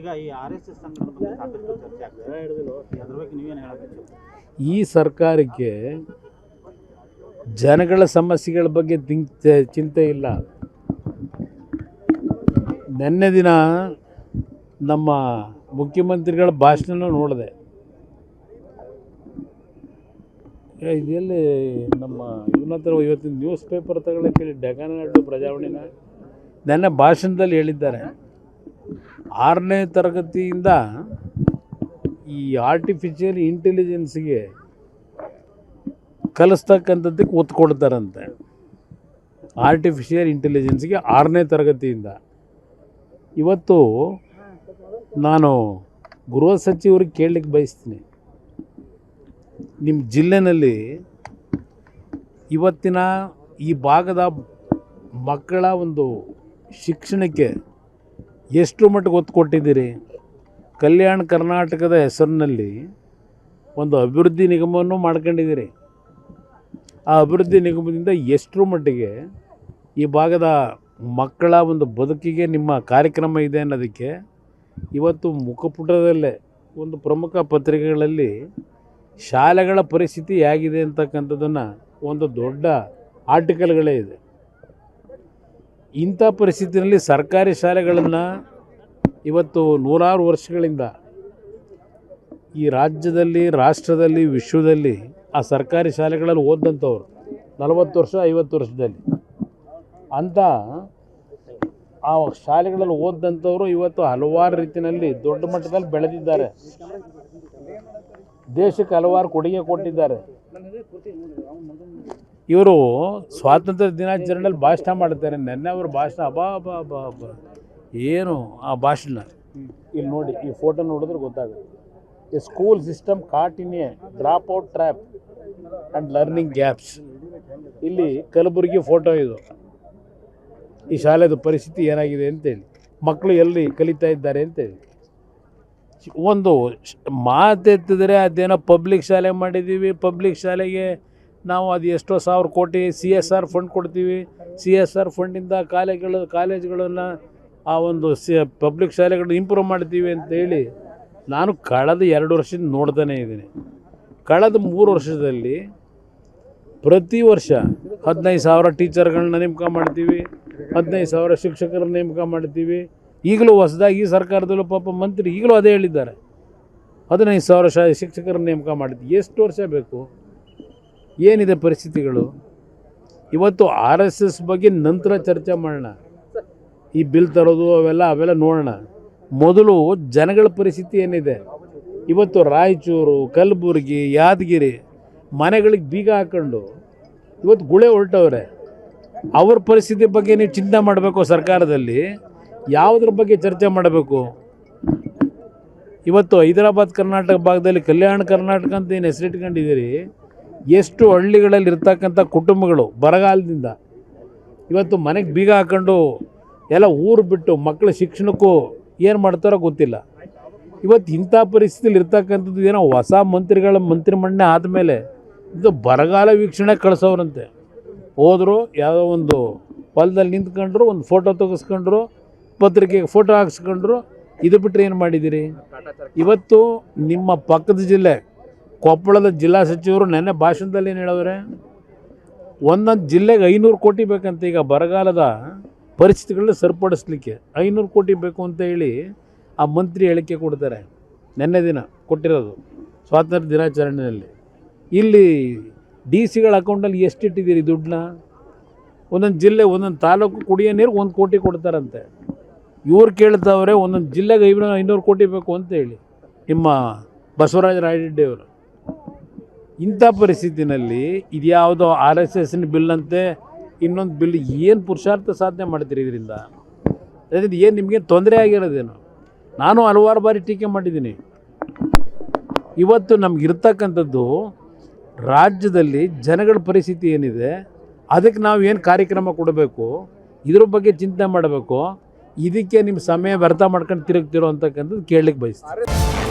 ಈಗ ಈ RSS ಸಂಘಟನೆ ಬಗ್ಗೆ ಸಾಕಷ್ಟು ಚರ್ಚೆ ಆಗ್ತದೆ. ಅದ್ರ ಬಗ್ಗೆ ನೀವೇನು ಹೇಳಬೇಕು? ಈ ಸರ್ಕಾರಕ್ಕೆ ಜನಗಳ ಸಮಸ್ಯೆಗಳ ಬಗ್ಗೆ ಚಿಂತೆ ಇಲ್ಲ. ನಿನ್ನೆ ದಿನ ನಮ್ಮ ಮುಖ್ಯಮಂತ್ರಿಗಳ ಭಾಷಣ ನೋಡಿದೆ. ಇದೆಲ್ಲಿ ನಮ್ಮ ಇವನ ಹತ್ರ ಇವತ್ತಿನ ನ್ಯೂಸ್ ಪೇಪರ್ ತಗೊಳ್ಳೋಕ್ಕೆ ಡೆಕ್ಕನ್ ಪ್ರಜಾವಾಣಿನ ನನ್ನ ಭಾಷಣದಲ್ಲಿ ಹೇಳಿದ್ದಾರೆ, 6ನೇ ತರಗತಿಯಿಂದ ಈ ಆರ್ಟಿಫಿಷಿಯಲ್ ಇಂಟೆಲಿಜೆನ್ಸ್ಗೆ ಕಲಿಸ್ತಕ್ಕಂಥದ್ದಕ್ಕೆ ಒತ್ತು ಕೊಡ್ತಾರಂತೆ. ಆರ್ಟಿಫಿಷಿಯಲ್ ಇಂಟೆಲಿಜೆನ್ಸ್ಗೆ 6ನೇ ತರಗತಿಯಿಂದ. ಇವತ್ತು ನಾನು ಗೃಹ ಸಚಿವರಿಗೆ ಕೇಳಲಿಕ್ಕೆ ಬಯಸ್ತೀನಿ, ನಿಮ್ಮ ಜಿಲ್ಲೆನಲ್ಲಿ ಇವತ್ತಿನ ಈ ಭಾಗದ ಮಕ್ಕಳ ಒಂದು ಶಿಕ್ಷಣಕ್ಕೆ ಎಷ್ಟು ಮಟ್ಟಿಗೆ ಒತ್ತು ಕೊಟ್ಟಿದ್ದೀರಿ? ಕಲ್ಯಾಣ ಕರ್ನಾಟಕದ ಹೆಸರಿನಲ್ಲಿ ಒಂದು ಅಭಿವೃದ್ಧಿ ನಿಗಮವನ್ನು ಮಾಡ್ಕೊಂಡಿದ್ದೀರಿ. ಆ ಅಭಿವೃದ್ಧಿ ನಿಗಮದಿಂದ ಎಷ್ಟರ ಮಟ್ಟಿಗೆ ಈ ಭಾಗದ ಮಕ್ಕಳ ಒಂದು ಬದುಕಿಗೆ ನಿಮ್ಮ ಕಾರ್ಯಕ್ರಮ ಇದೆ ಅನ್ನೋದಕ್ಕೆ ಇವತ್ತು ಮುಖಪುಟದಲ್ಲೇ ಒಂದು ಪ್ರಮುಖ ಪತ್ರಿಕೆಗಳಲ್ಲಿ ಶಾಲೆಗಳ ಪರಿಸ್ಥಿತಿ ಹೇಗಿದೆ ಅಂತಕ್ಕಂಥದ್ದನ್ನು ಒಂದು ದೊಡ್ಡ ಆರ್ಟಿಕಲ್ಗಳೇ ಇದೆ. ಇಂಥ ಪರಿಸ್ಥಿತಿಯಲ್ಲಿ ಸರ್ಕಾರಿ ಶಾಲೆಗಳನ್ನು ಇವತ್ತು ನೂರಾರು ವರ್ಷಗಳಿಂದ ಈ ರಾಜ್ಯದಲ್ಲಿ, ರಾಷ್ಟ್ರದಲ್ಲಿ, ವಿಶ್ವದಲ್ಲಿ ಆ ಸರ್ಕಾರಿ ಶಾಲೆಗಳಲ್ಲಿ ಓದಂಥವ್ರು 40 ವರ್ಷ 50 ವರ್ಷದಲ್ಲಿ ಅಂಥ ಆ ಶಾಲೆಗಳಲ್ಲಿ ಓದಂಥವರು ಇವತ್ತು ಹಲವಾರು ರೀತಿಯಲ್ಲಿ ದೊಡ್ಡ ಮಟ್ಟದಲ್ಲಿ ಬೆಳೆದಿದ್ದಾರೆ. ದೇಶಕ್ಕೆ ಹಲವಾರು ಕೊಡುಗೆ ಕೊಟ್ಟಿದ್ದಾರೆ. ಇವರು ಸ್ವಾತಂತ್ರ್ಯ ದಿನಾಚರಣೆಯಲ್ಲಿ ಭಾಷಣ ಮಾಡ್ತಾರೆ. ನೆನ್ನೆ ಅವ್ರ ಭಾಷಣ ಏನು ಆ ಭಾಷಣ ಇಲ್ಲಿ ನೋಡಿ, ಈ ಫೋಟೋ ನೋಡಿದ್ರೆ ಗೊತ್ತಾಗುತ್ತೆ. A school system caught in a drop out trap and learning gaps. ಇಲ್ಲಿ ಕಲಬುರಗಿ ಫೋಟೋ ಇದು. ಈ ಶಾಲೆದು ಪರಿಸ್ಥಿತಿ ಏನಾಗಿದೆ ಅಂತೇಳಿ, ಮಕ್ಕಳು ಎಲ್ಲಿ ಕಲಿತಾ ಇದ್ದಾರೆ ಅಂತೇಳಿ ಒಂದು ಮಾತೆತ್ತಿದ್ರೆ ಅದೇನೋ ಪಬ್ಲಿಕ್ ಶಾಲೆ ಮಾಡಿದ್ದೀವಿ, ಪಬ್ಲಿಕ್ ಶಾಲೆಗೆ ನಾವು ಅದು ಎಷ್ಟೋ ಸಾವಿರ ಕೋಟಿ CSR ಫಂಡ್ ಕೊಡ್ತೀವಿ, CSR ಫಂಡಿಂದ ಕಾಲೇಜುಗಳನ್ನು ಆ ಒಂದು ಪಬ್ಲಿಕ್ ಶಾಲೆಗಳನ್ನ ಇಂಪ್ರೂವ್ ಮಾಡ್ತೀವಿ ಅಂತೇಳಿ ನಾನು ಕಳೆದ 2 ವರ್ಷದಿಂದ ನೋಡ್ತಾನೆ ಇದ್ದೀನಿ. ಕಳೆದ 3 ವರ್ಷದಲ್ಲಿ ಪ್ರತಿ ವರ್ಷ 15,000 ಟೀಚರ್ಗಳನ್ನ ನೇಮಕ ಮಾಡ್ತೀವಿ, 15,000 ಶಿಕ್ಷಕರನ್ನ ನೇಮಕ ಮಾಡ್ತೀವಿ. ಈಗಲೂ ಹೊಸದಾಗಿ ಈ ಸರ್ಕಾರದಲ್ಲೂ ಪಾಪ ಮಂತ್ರಿ ಈಗಲೂ ಅದೇ ಹೇಳಿದ್ದಾರೆ, 15,000 ಶಿಕ್ಷಕರನ್ನ ನೇಮಕ ಮಾಡ್ತೀವಿ. ಎಷ್ಟು ವರ್ಷ ಬೇಕು? ಏನಿದೆ ಪರಿಸ್ಥಿತಿಗಳು? ಇವತ್ತು RSS ಬಗ್ಗೆ ನಂತರ ಚರ್ಚೆ ಮಾಡೋಣ. ಈ ಬಿಲ್ ತರೋದು ಅವೆಲ್ಲ ನೋಡೋಣ. ಮೊದಲು ಜನಗಳ ಪರಿಸ್ಥಿತಿ ಏನಿದೆ? ಇವತ್ತು ರಾಯಚೂರು, ಕಲಬುರಗಿ, ಯಾದಗಿರಿ ಮನೆಗಳಿಗೆ ಬೀಗ ಹಾಕ್ಕೊಂಡು ಇವತ್ತು ಗುಳೆ ಹೊರಟವ್ರೆ. ಅವ್ರ ಪರಿಸ್ಥಿತಿ ಬಗ್ಗೆ ನೀವು ಚಿಂತೆ ಮಾಡಬೇಕು. ಸರ್ಕಾರದಲ್ಲಿ ಯಾವುದ್ರ ಬಗ್ಗೆ ಚರ್ಚೆ ಮಾಡಬೇಕು? ಇವತ್ತು ಹೈದರಾಬಾದ್ ಕರ್ನಾಟಕ ಭಾಗದಲ್ಲಿ ಕಲ್ಯಾಣ ಕರ್ನಾಟಕ ಅಂತ ಏನು ಹೆಸರಿಟ್ಕೊಂಡಿದ್ದೀರಿ, ಎಷ್ಟು ಹಳ್ಳಿಗಳಲ್ಲಿ ಇರ್ತಕ್ಕಂಥ ಕುಟುಂಬಗಳು ಬರಗಾಲದಿಂದ ಇವತ್ತು ಮನೆಗೆ ಬೀಗ ಹಾಕ್ಕೊಂಡು ಎಲ್ಲ ಊರು ಬಿಟ್ಟು ಮಕ್ಕಳ ಶಿಕ್ಷಣಕ್ಕೂ ಏನು ಮಾಡ್ತಾರೋ ಗೊತ್ತಿಲ್ಲ. ಇವತ್ತು ಇಂಥ ಪರಿಸ್ಥಿತಿಲಿ ಇರ್ತಕ್ಕಂಥದ್ದು ಏನೋ ಹೊಸ ಮಂತ್ರಿಮಂಡನೆ ಆದಮೇಲೆ ಇದು ಬರಗಾಲ ವೀಕ್ಷಣೆ ಕಳಿಸೋರಂತೆ. ಹೋದರು, ಯಾವುದೋ ಒಂದು ಹೊಲದಲ್ಲಿ ನಿಂತ್ಕೊಂಡ್ರು, ಒಂದು ಫೋಟೋ ತೆಗೆಸ್ಕೊಂಡ್ರು, ಪತ್ರಿಕೆಗೆ ಫೋಟೋ ಹಾಕ್ಸ್ಕೊಂಡ್ರು. ಇದು ಬಿಟ್ಟರೆ ಏನು ಮಾಡಿದ್ದೀರಿ? ಇವತ್ತು ನಿಮ್ಮ ಪಕ್ಕದ ಜಿಲ್ಲೆ ಕೊಪ್ಪಳದ ಜಿಲ್ಲಾ ಸಚಿವರು ನೆನ್ನೆ ಭಾಷಣದಲ್ಲಿ ಏನು ಹೇಳಿದ್ರೆ, ಒಂದೊಂದು ಜಿಲ್ಲೆಗೆ 500 ಕೋಟಿ ಬೇಕಂತ. ಈಗ ಬರಗಾಲದ ಪರಿಸ್ಥಿತಿಗಳನ್ನ ಸರಿಪಡಿಸ್ಲಿಕ್ಕೆ 500 ಕೋಟಿ ಬೇಕು ಅಂತ ಹೇಳಿ ಆ ಮಂತ್ರಿ ಹೇಳಿಕೆ ಕೊಡ್ತಾರೆ. ನೆನ್ನೆ ದಿನ ಕೊಟ್ಟಿರೋದು ಸ್ವಾತಂತ್ರ್ಯ ದಿನಾಚರಣೆಯಲ್ಲಿ. ಇಲ್ಲಿ DC ಅಕೌಂಟಲ್ಲಿ ಎಷ್ಟು ಇಟ್ಟಿದ್ದೀರಿ ದುಡ್ಡನ್ನ? ಒಂದೊಂದು ಜಿಲ್ಲೆ, ಒಂದೊಂದು ತಾಲೂಕು ಕುಡಿಯೋ ನೀರು 1 ಕೋಟಿ ಕೊಡ್ತಾರಂತೆ. ಇವ್ರು ಕೇಳ್ತಾವ್ರೆ ಒಂದೊಂದು ಜಿಲ್ಲೆಗೆ 500 ಕೋಟಿ ಬೇಕು ಅಂತ ಹೇಳಿ ನಿಮ್ಮ ಬಸವರಾಜ ರಾಯರೆಡ್ಡಿ ಅವರು. ಇಂಥ ಪರಿಸ್ಥಿತಿನಲ್ಲಿ ಇದ್ಯಾವುದೋ RSSನ ಬಿಲ್ ಅಂತೆ, ಇನ್ನೊಂದು ಬಿಲ್. ಏನು ಪುರುಷಾರ್ಥ ಸಾಧನೆ ಮಾಡ್ತೀರಿ ಇದರಿಂದ? ಅದರಿಂದ ಏನು ನಿಮಗೆ ತೊಂದರೆ ಆಗಿರೋದೇನು? ನಾನು ಹಲವಾರು ಬಾರಿ ಟೀಕೆ ಮಾಡಿದ್ದೀನಿ. ಇವತ್ತು ನಮಗಿರ್ತಕ್ಕಂಥದ್ದು ರಾಜ್ಯದಲ್ಲಿ ಜನಗಳ ಪರಿಸ್ಥಿತಿ ಏನಿದೆ, ಅದಕ್ಕೆ ನಾವು ಏನು ಕಾರ್ಯಕ್ರಮ ಕೊಡಬೇಕು, ಇದ್ರ ಬಗ್ಗೆ ಚಿಂತೆ ಮಾಡಬೇಕು. ಇದಕ್ಕೆ ನಿಮ್ಮ ಸಮಯ ವ್ಯರ್ಥ ಮಾಡ್ಕೊಂಡು ತಿರುಗ್ತಿರೋ ಅಂತಕ್ಕಂಥದ್ದು ಕೇಳಲಿಕ್ಕೆ ಬಯಸ್ತೀನಿ.